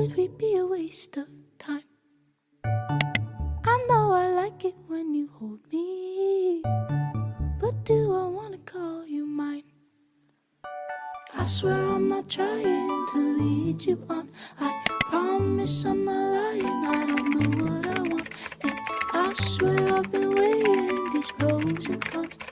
would we be a waste of time? I know I like it when you hold me, but do I wanna call you mine? I swear I'm not trying to lead you on. I promise I'm not lying. I don't know what I want, and I swear I've been weighing these pros and cons.